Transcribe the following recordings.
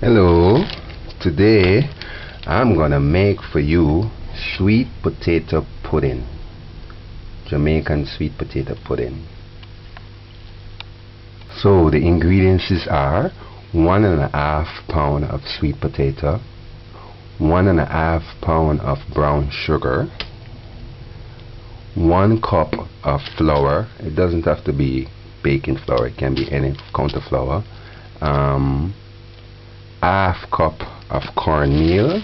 Hello, today I'm gonna make for you sweet potato pudding, Jamaican sweet potato pudding. So the ingredients are 1.5 pound of sweet potato, 1.5 pound of brown sugar, 1 cup of flour. It doesn't have to be baking flour, it can be any kind of flour. Half cup of cornmeal,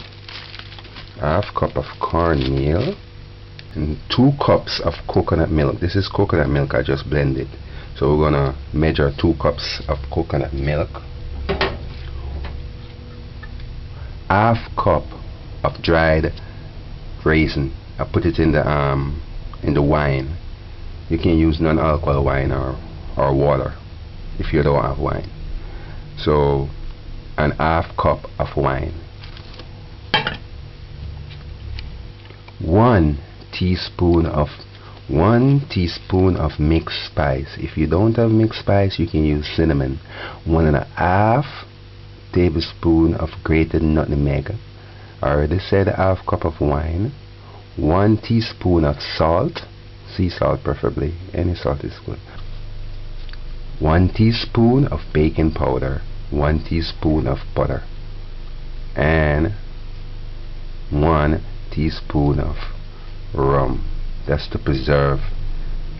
and 2 cups of coconut milk. This is coconut milk, I just blended. So we're gonna measure 2 cups of coconut milk, half cup of dried raisin. I put it in the wine. You can use non-alcohol wine or water if you don't have wine. So and half cup of wine, 1 teaspoon of mixed spice. If you don't have mixed spice, you can use cinnamon. 1.5 tablespoon of grated nutmeg. I already said half cup of wine, 1 teaspoon of salt, sea salt preferably, any salt is good, 1 teaspoon of baking powder, 1 teaspoon of butter, and 1 teaspoon of rum. That's to preserve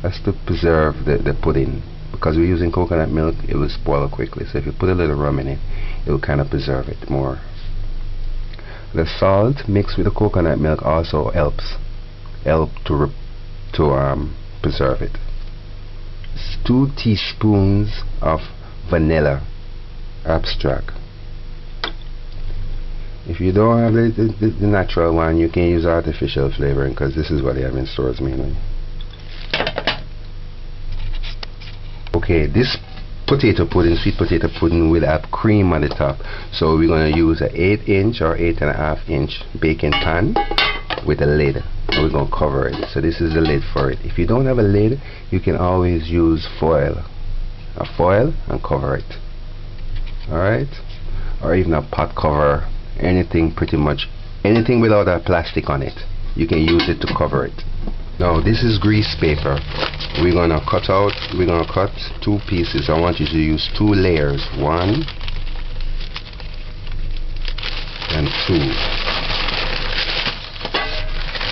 the pudding. Because we're using coconut milk, it will spoil quickly. So if you put a little rum in it, it will kind of preserve it more. The salt mixed with the coconut milk also help to preserve it. 2 teaspoons of vanilla extract. If you don't have the natural one, you can use artificial flavoring, because this is what they have in stores mainly. Okay, this potato pudding, sweet potato pudding, will have cream on the top. So we're going to use an 8-inch or 8.5-inch baking pan with a lid, and we're going to cover it. So this is the lid for it. If you don't have a lid, you can always use foil, and cover it. Alright, or even a pot cover, anything, pretty much anything without a plastic on it, you can use it to cover it. Now this is grease paper. We're gonna cut 2 pieces. I want you to use 2 layers, 1 and 2.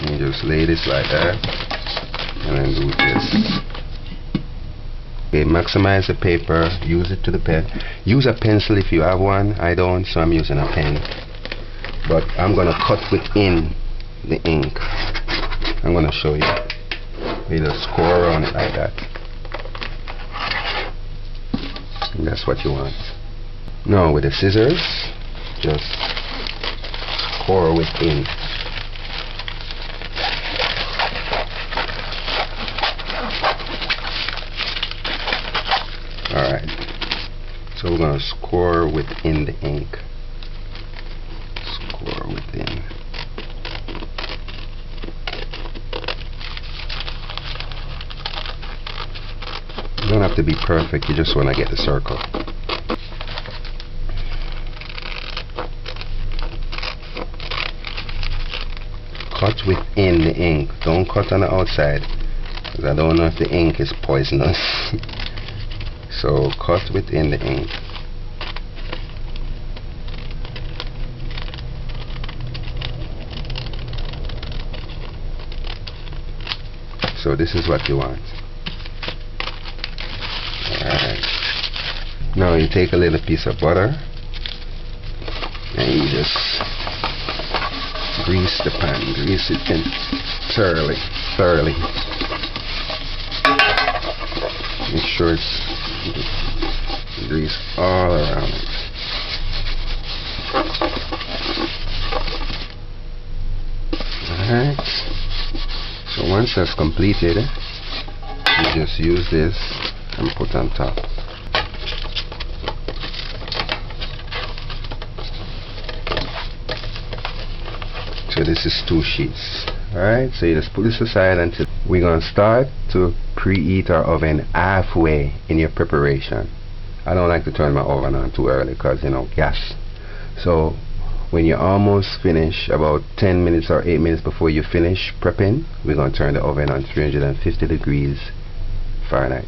And just lay this like that, and then do this. Okay, maximize the paper, use it to the pen. Use a pencil if you have one. I don't, so I'm using a pen. But I'm gonna cut within the ink. I'm gonna show you. With a score on it like that. And that's what you want. Now with the scissors, just score within. Alright, so we're going to score within the ink. Score within. You don't have to be perfect, you just want to get the circle. Cut within the ink, don't cut on the outside, because I don't know if the ink is poisonous. So cut within the ink. So this is what you want. Alright. Now you take a little piece of butter and you just grease the pan. Grease it in thoroughly. Make sure it's grease all around it. Alright, so once that's completed, you just use this and put on top. So this is 2 sheets. Alright, so you just put this aside until we're going to start to preheat our oven halfway in your preparation. I don't like to turn my oven on too early because, you know, gas. So when you're almost finished, about 10 minutes or 8 minutes before you finish prepping, we're going to turn the oven on 350 degrees Fahrenheit.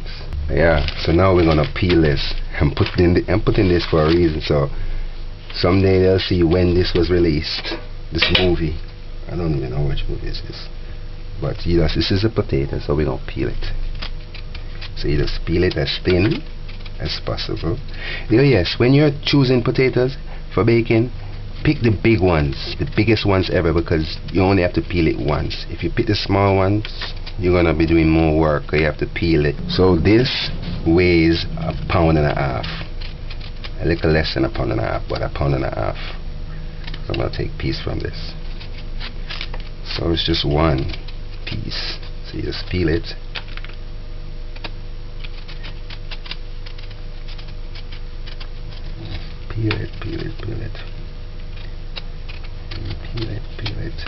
Yeah, so now we're going to peel this. I'm putting this for a reason, so someday they'll see when this was released, this movie. I don't even know which movie this is, but this is a potato, so we're going to peel it. So you just peel it as thin as possible. Yes, when you're choosing potatoes for baking, pick the big ones, the biggest ones ever, because you only have to peel it once. If you pick the small ones, you're gonna be doing more work, you have to peel it. So this weighs 1.5 pounds, a little less than 1.5 pounds, but 1.5 pounds. So I'm gonna take a piece from this. So it's just one piece. So you just peel it. Peel it, peel it, peel it. Peel it, peel it.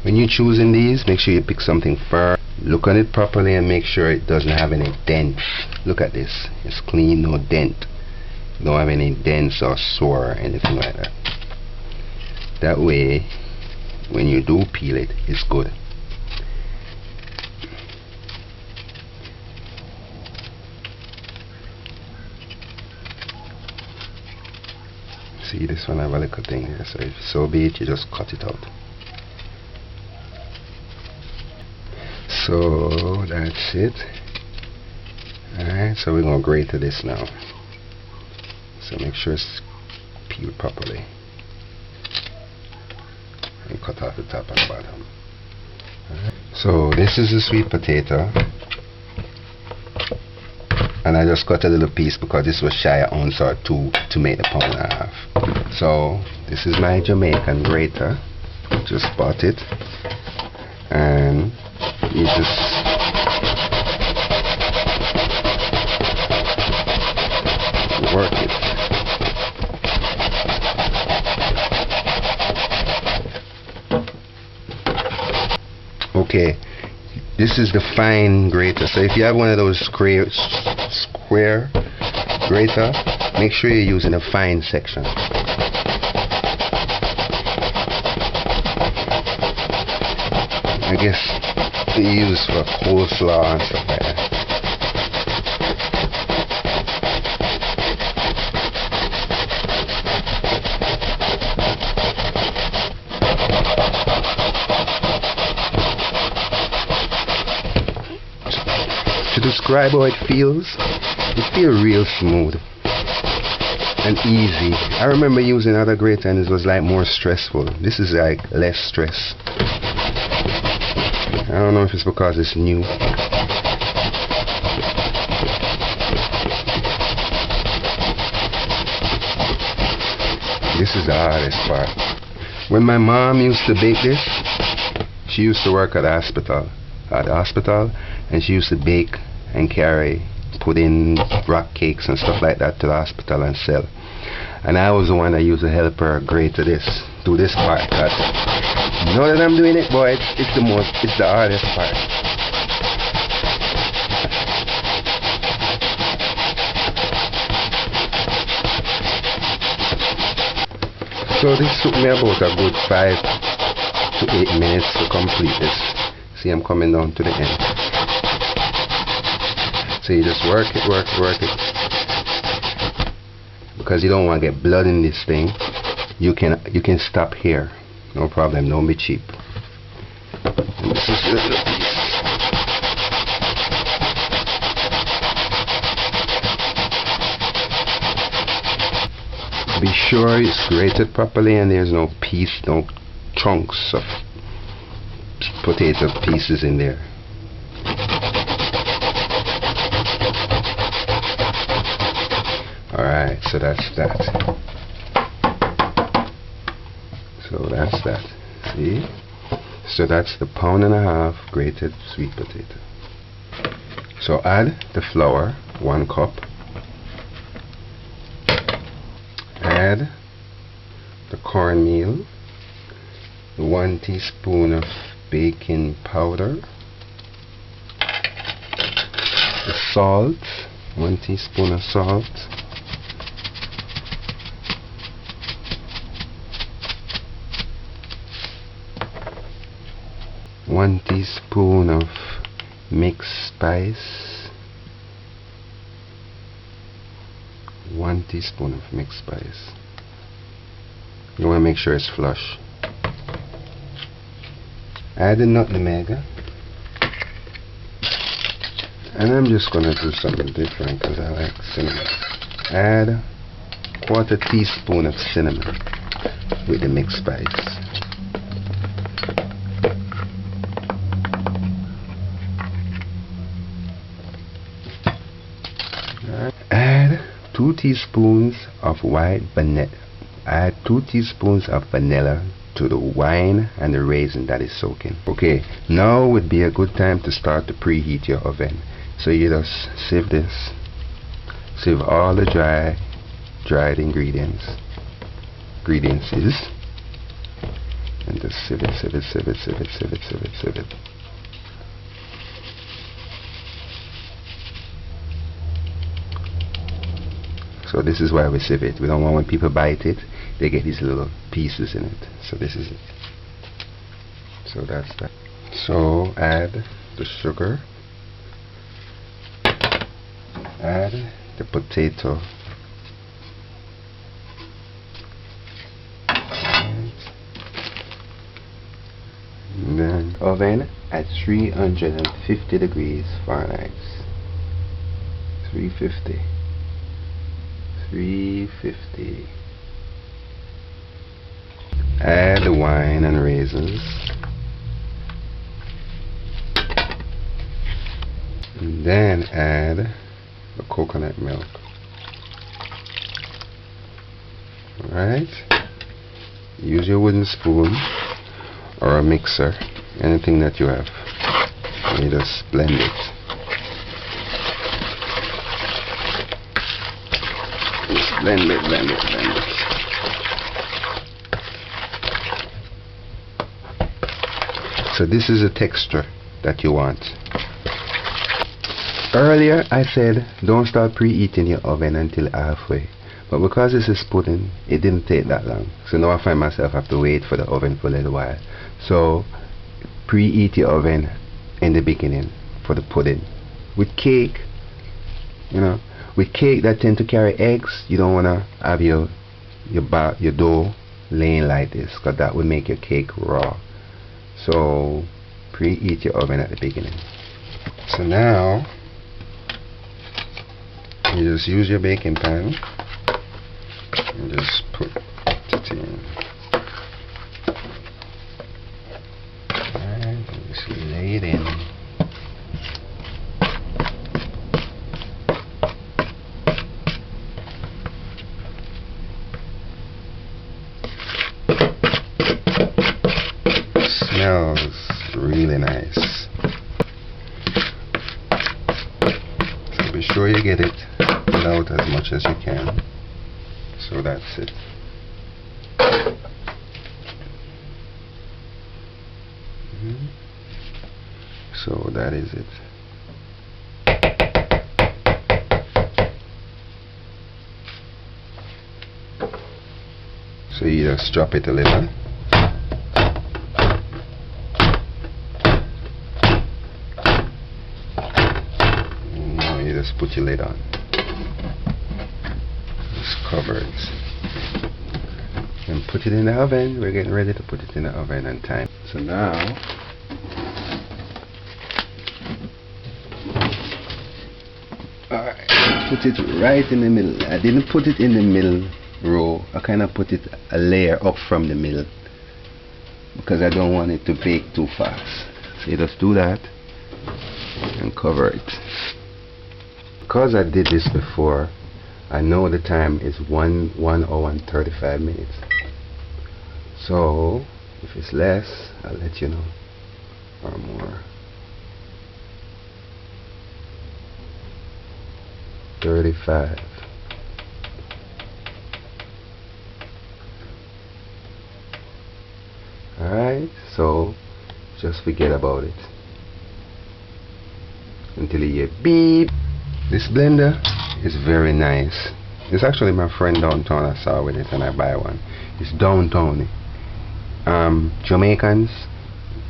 When you're choosing these, make sure you pick something firm. Look on it properly and make sure it doesn't have any dents. Look at this. It's clean, no dent. Don't have any dents or sore or anything like that. That way, when you do peel it, it's good. See, this one have a little thing here, so if so be it, you just cut it out. So that's it. Alright, so we're gonna grate to this now. So make sure it's peeled properly. And cut off the top and bottom. Alright. So this is the sweet potato. And I just cut a little piece because this was shy an ounce or two to make the 1.5 pounds. So this is my Jamaican grater. Just bought it, and you just work it. Okay, this is the fine grater. So if you have one of those square grater, make sure you're using a fine section. I guess they use for coleslaw and stuff like that. To describe how it feels real smooth and easy. I remember using other grater and it was like more stressful. This is like less stress. I don't know if it's because it's new. This is the hardest part. When my mom used to bake this, she used to work at the hospital, and she used to bake and carry pudding, rock cakes and stuff like that to the hospital and sell. And I was the one that used to help her grate to this, do this part, because now that I'm doing it, boy, it's the hardest part. So this took me about a good 5 to 8 minutes to complete this. See, I'm coming down to the end. So you just work it, because you don't want to get blood in this thing. You can stop here, no problem. Don't be cheap. And this is the little piece. Be sure it's grated properly and there's no chunks of potato pieces in there. Alright, so that's that. So that's that. See? So that's the 1.5 pounds grated sweet potato. So add the flour, 1 cup. Add the cornmeal, 1 teaspoon of baking powder, the salt, 1 teaspoon of salt, 1 teaspoon of mixed spice. 1 teaspoon of mixed spice. You want to make sure it's flush. Add the nutmeg. And I'm just going to do something different because I like cinnamon. Add 1/4 teaspoon of cinnamon with the mixed spice. Add 2 teaspoons of white vanilla. Add 2 teaspoons of vanilla to the wine and the raisin that is soaking. Okay, now would be a good time to start to preheat your oven. So you just sieve this. Sieve all the dried ingredients. And just sieve it. So this is why we sieve it. We don't want when people bite it, they get these little pieces in it. So this is it. So that's that. So add the sugar. Add the potato. And then oven at 350 degrees Fahrenheit. 350. Add the wine and raisins. And then add the coconut milk. Alright. Use your wooden spoon or a mixer, anything that you have. And you just blend it. Just blend it. So this is the texture that you want. Earlier I said don't start preheating your oven until halfway, but because this is pudding, it didn't take that long. So now I find myself have to wait for the oven for a little while. So preheat your oven in the beginning for the pudding. With cake, with cake that tend to carry eggs, you don't want to have your dough laying like this, because that would make your cake raw. So preheat your oven at the beginning. So now you just use your baking pan and just put it in. And just lay it in. Smells really nice. So be sure you get it out as much as you can. So that's it. So that is it. So you just drop it a little. Now you just put your lid on. Just cover it. And put it in the oven. We're getting ready to put it in the oven and time. So now put it right in the middle. I didn't put it in the middle row. I kind of put it a layer up from the middle because I don't want it to bake too fast. So you just do that and cover it. Because I did this before, I know the time is 1 hour and 35 minutes. So if it's less, I'll let you know, or more. 35. Alright, so just forget about it until you hear beep. This blender is very nice. It's actually my friend downtown I saw with it and I buy one. It's downtown. Jamaicans,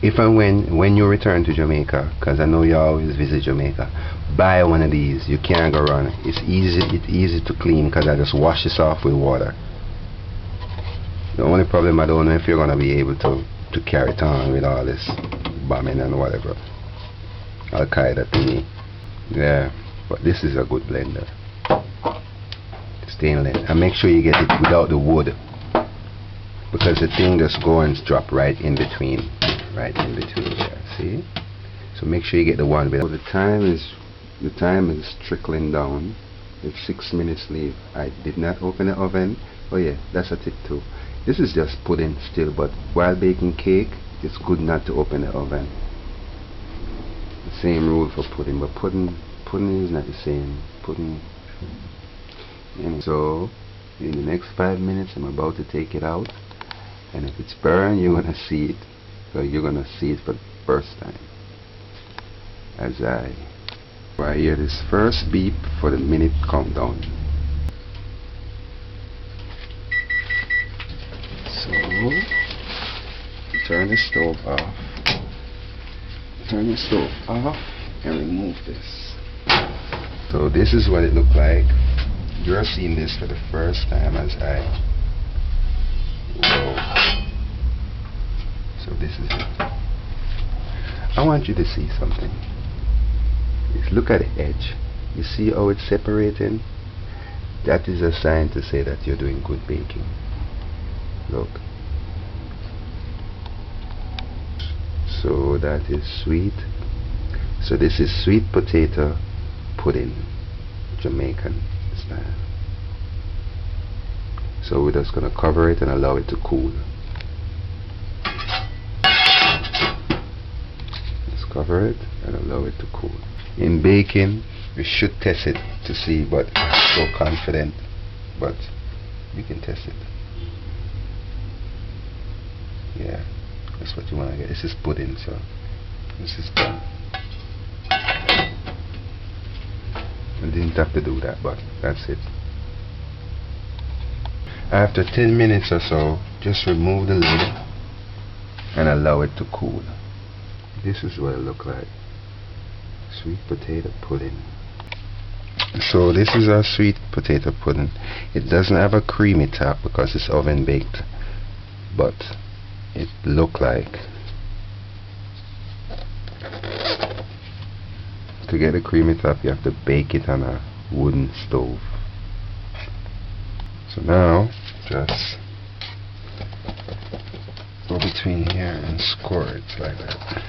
if and when you return to Jamaica, because I know you always visit Jamaica, buy one of these. You can't go wrong. It's easy to clean because I just wash this off with water. The only problem, I don't know if you're gonna be able to carry it on with all this bombing and whatever, Al-Qaeda thingy. Yeah, but this is a good blender, stainless. And make sure you get it without the wood, because the thing just go and drop right in between there. See? So make sure you get the one with. So the time is trickling down. It's 6 minutes leave. I did not open the oven. Oh yeah, that's a tip too. This is just pudding still, but while baking cake, it's good not to open the oven. The same rule for pudding, but pudding is not the same. Pudding. And so in the next 5 minutes, I'm about to take it out, and if it's burned, you're gonna see it. So you're gonna see it for the first time. As I hear this first beep for the minute countdown. So turn the stove off. Turn the stove off and remove this. So this is what it looked like. You're seeing this for the first time as I. Whoa. So this is it. I want you to see something. Just look at the edge. You see how it's separating? That is a sign to say that you're doing good baking. Look. So that is sweet. So this is sweet potato pudding, Jamaican style. So we're just gonna cover it and allow it to cool. Let's cover it and allow it to cool. In baking, we should test it to see, but I'm so confident, but you can test it. Yeah, that's what you want to get. This is pudding, so this is done. I didn't have to do that, but that's it. After 10 minutes or so, just remove the lid and allow it to cool. This is what it looks like. Sweet potato pudding. So this is our sweet potato pudding. It doesn't have a creamy top because it's oven baked, but it look like. To get a creamy top, you have to bake it on a wooden stove. So now just go between here and score it like that.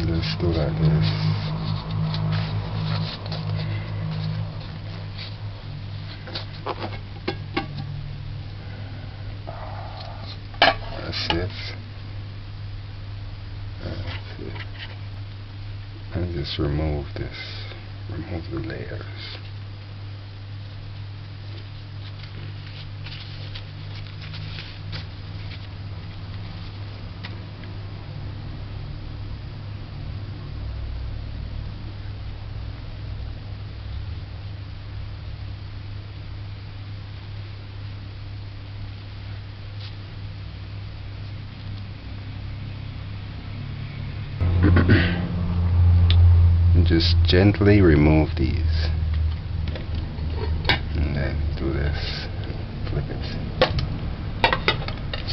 Just do like this. That's it. That's it. And just remove this. Remove the layers. And just gently remove these, and then do this, flip it.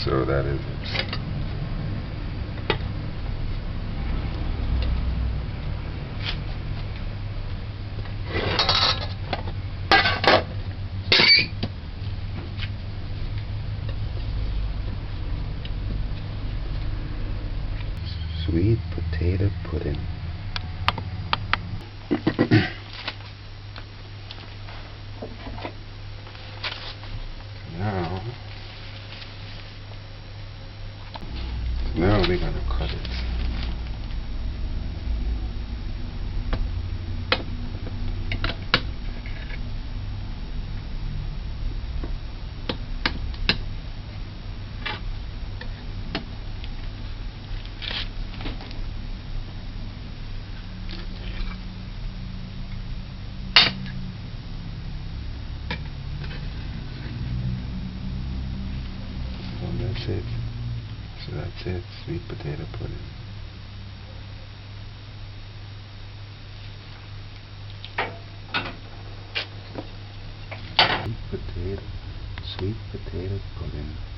So that is it. Sweet potato pudding. Now we're gonna cut it. it. So that's it, sweet potato pudding. Sweet potato pudding.